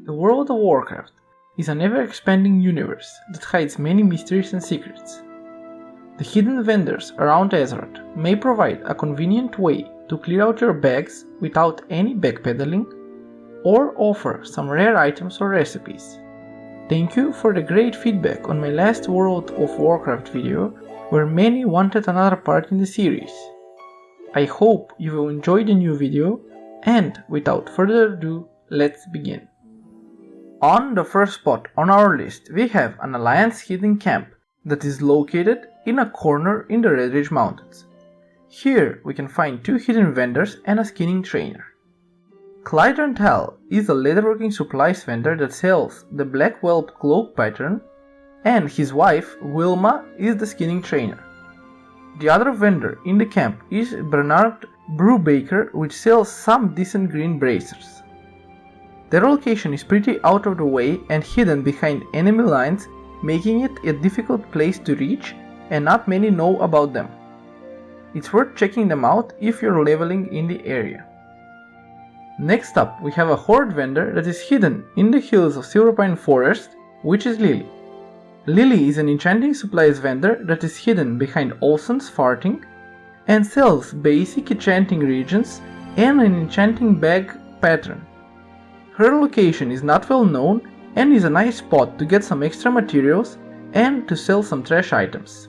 The World of Warcraft is an ever-expanding universe that hides many mysteries and secrets. The hidden vendors around Azeroth may provide a convenient way to clear out your bags without any backpedaling, or offer some rare items or recipes. Thank you for the great feedback on my last World of Warcraft video, where many wanted another part in the series. I hope you will enjoy the new video, and without further ado, let's begin. On the first spot on our list, we have an Alliance hidden camp that is located in a corner in the Red Ridge Mountains. Here we can find 2 hidden vendors and a skinning trainer. Clyde Hall is a leatherworking supplies vendor that sells the Black Whelp cloak pattern, and his wife Wilma is the skinning trainer. The other vendor in the camp is Bernard Brew Baker, which sells some decent green bracers. Their location is pretty out of the way and hidden behind enemy lines, making it a difficult place to reach, and not many know about them. It's worth checking them out if you're leveling in the area. Next up, we have a horde vendor that is hidden in the hills of Silverpine Forest, which is Lily. Lily is an enchanting supplies vendor that is hidden behind Olsen's Farting and sells basic enchanting regions and an enchanting bag pattern. Her location is not well known and is a nice spot to get some extra materials and to sell some trash items.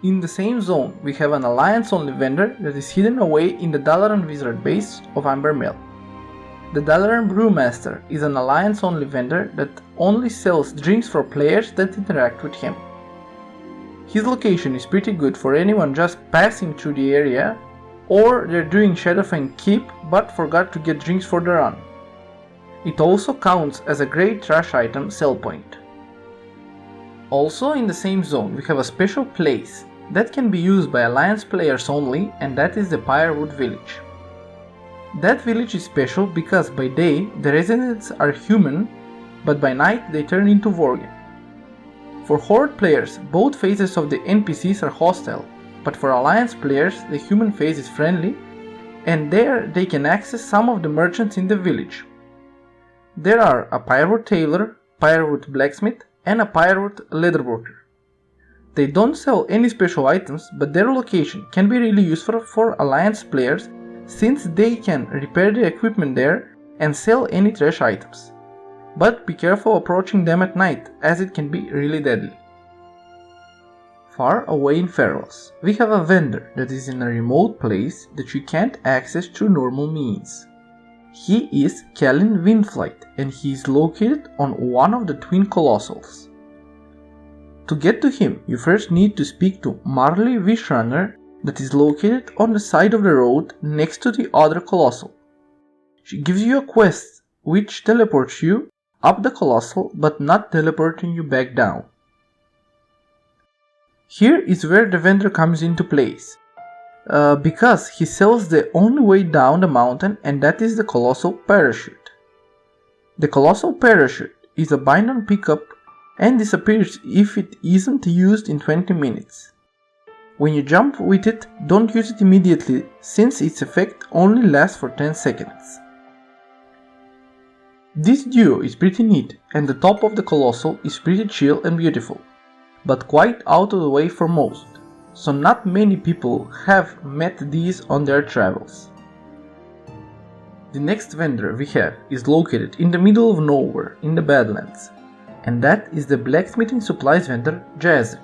In the same zone, we have an Alliance-only vendor that is hidden away in the Dalaran Wizard base of Amber Mill. The Dalaran Brewmaster is an Alliance-only vendor that only sells drinks for players that interact with him. His location is pretty good for anyone just passing through the area, or they're doing Shadowfang Keep but forgot to get drinks for the run. It also counts as a great trash item sell point. Also in the same zone, we have a special place that can be used by Alliance players only, and that is the Pyrewood Village. That village is special because by day the residents are human, but by night they turn into Worgen. For Horde players, both phases of the NPCs are hostile, but for Alliance players the human phase is friendly, and there they can access some of the merchants in the village. There are a Pyrewood Tailor, Pyrewood Blacksmith, and a Pyrewood Leatherworker. They don't sell any special items, but their location can be really useful for Alliance players since they can repair the equipment there and sell any trash items. But be careful approaching them at night, as it can be really deadly. Far away in Ferals, we have a vendor that is in a remote place that you can't access through normal means. He is Kellen Windflight, and he is located on one of the twin colossals. To get to him, you first need to speak to Marley Wishrunner that is located on the side of the road next to the other colossal. She gives you a quest which teleports you up the colossal but not teleporting you back down. Here is where the vendor comes into place, because he sells the only way down the mountain, and that is the Colossal Parachute. The Colossal Parachute is a bind-on pickup and disappears if it isn't used in 20 minutes. When you jump with it, don't use it immediately since its effect only lasts for 10 seconds. This duo is pretty neat, and the top of the Colossal is pretty chill and beautiful, but quite out of the way for most, so not many people have met these on their travels. The next vendor we have is located in the middle of nowhere in the Badlands, and that is the Blacksmithing Supplies vendor Jazek.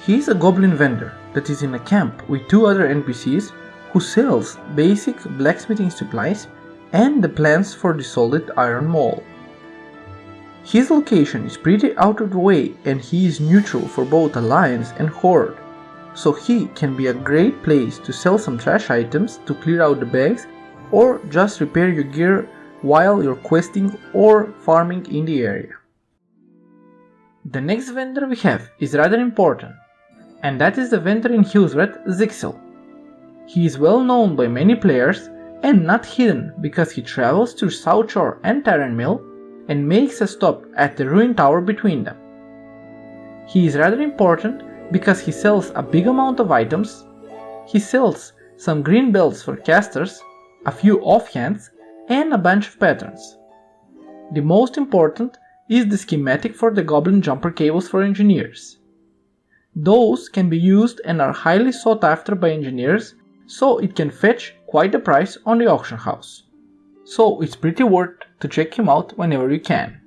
He is a goblin vendor that is in a camp with 2 other NPCs who sells basic blacksmithing supplies and the plans for the solid iron maul. His location is pretty out of the way, and he is neutral for both Alliance and Horde, so he can be a great place to sell some trash items to clear out the bags or just repair your gear while you're questing or farming in the area. The next vendor we have is rather important, and that is the vendor in Hillsred, Zixel. He is well known by many players and not hidden because he travels through South Shore and Terran Mill and makes a stop at the ruined tower between them. He is rather important because he sells a big amount of items, he sells some green belts for casters, a few offhands, and a bunch of patterns. The most important is the schematic for the Goblin Jumper cables for engineers. Those can be used and are highly sought after by engineers, so it can fetch quite a price on the auction house. So it's pretty worth to check him out whenever you can.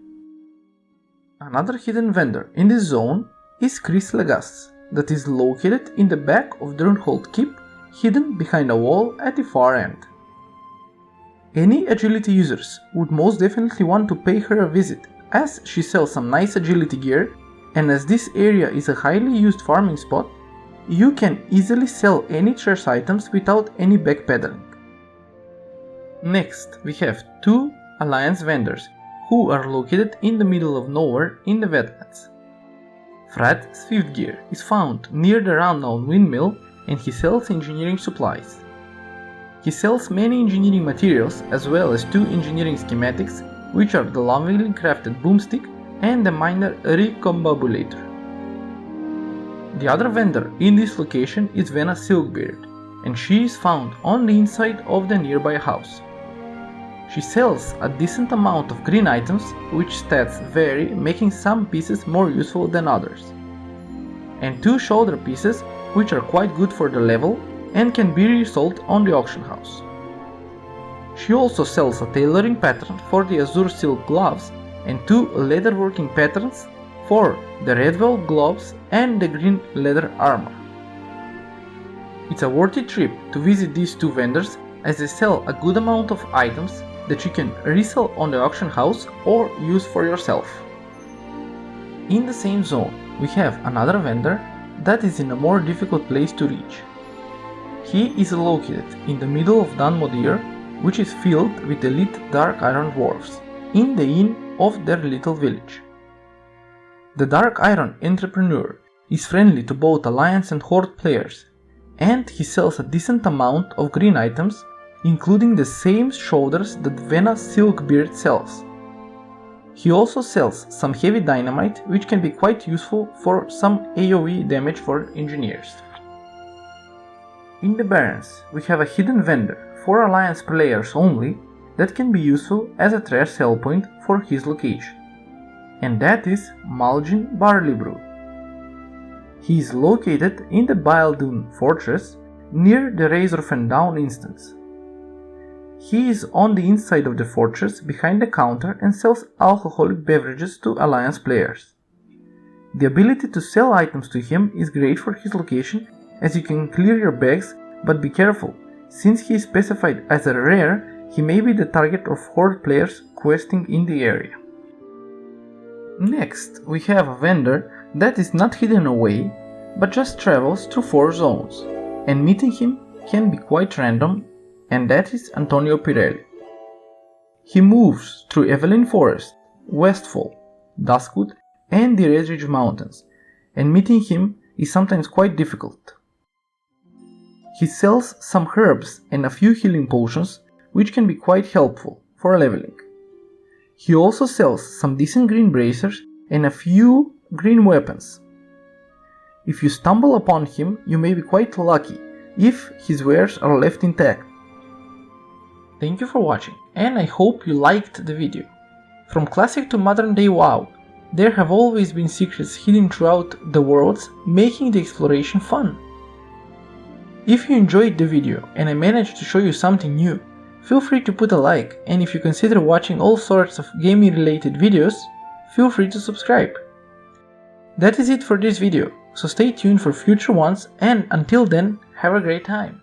Another hidden vendor in this zone is Chris Legas, that is located in the back of Drunhold Keep, hidden behind a wall at the far end. Any agility users would most definitely want to pay her a visit, as she sells some nice agility gear, and as this area is a highly used farming spot, you can easily sell any trash items without any backpedaling. Next, we have two Alliance vendors who are located in the middle of nowhere in the wetlands. Fred Swiftgear is found near the rundown windmill and he sells engineering supplies. He sells many engineering materials as well as two engineering schematics, which are the lovingly crafted boomstick and the miner recombobulator. The other vendor in this location is Vena Silkbeard, and she is found on the inside of the nearby house. She sells a decent amount of green items, which stats vary, making some pieces more useful than others, and two shoulder pieces which are quite good for the level and can be resold on the auction house. She also sells a tailoring pattern for the azure silk gloves and two leatherworking patterns for the red velvet gloves and the green leather armor. It's a worthy trip to visit these two vendors as they sell a good amount of items that you can resell on the auction house or use for yourself. In the same zone, we have another vendor that is in a more difficult place to reach. He is located in the middle of Dun Modir, which is filled with elite dark iron dwarves, in the inn of their little village. The dark iron entrepreneur is friendly to both Alliance and Horde players, and he sells a decent amount of green items, including the same shoulders that Vena Silkbeard sells. He also sells some heavy dynamite, which can be quite useful for some AoE damage for engineers. In the Barrens, we have a hidden vendor for Alliance players only that can be useful as a trash sell point for his location, and that is Maljin Barley Brew. He is located in the Bildun fortress near the Razorfen Down instance. He is on the inside of the fortress behind the counter and sells alcoholic beverages to Alliance players. The ability to sell items to him is great for his location, as you can clear your bags, but be careful, since he is specified as a rare, he may be the target of Horde players questing in the area. Next, we have a vendor that is not hidden away, but just travels through 4 zones, and meeting him can be quite random, and that is Antonio Pirelli. He moves through Evelyn Forest, Westfall, Duskwood, and the Redridge Mountains, and meeting him is sometimes quite difficult. He sells some herbs and a few healing potions, which can be quite helpful for leveling. He also sells some decent green bracers and a few green weapons. If you stumble upon him, you may be quite lucky if his wares are left intact. Thank you for watching, and I hope you liked the video. From classic to modern day WoW, there have always been secrets hidden throughout the worlds, making the exploration fun. If you enjoyed the video and I managed to show you something new, feel free to put a like, and if you consider watching all sorts of gaming related videos, feel free to subscribe. That is it for this video, so stay tuned for future ones, and until then, have a great time.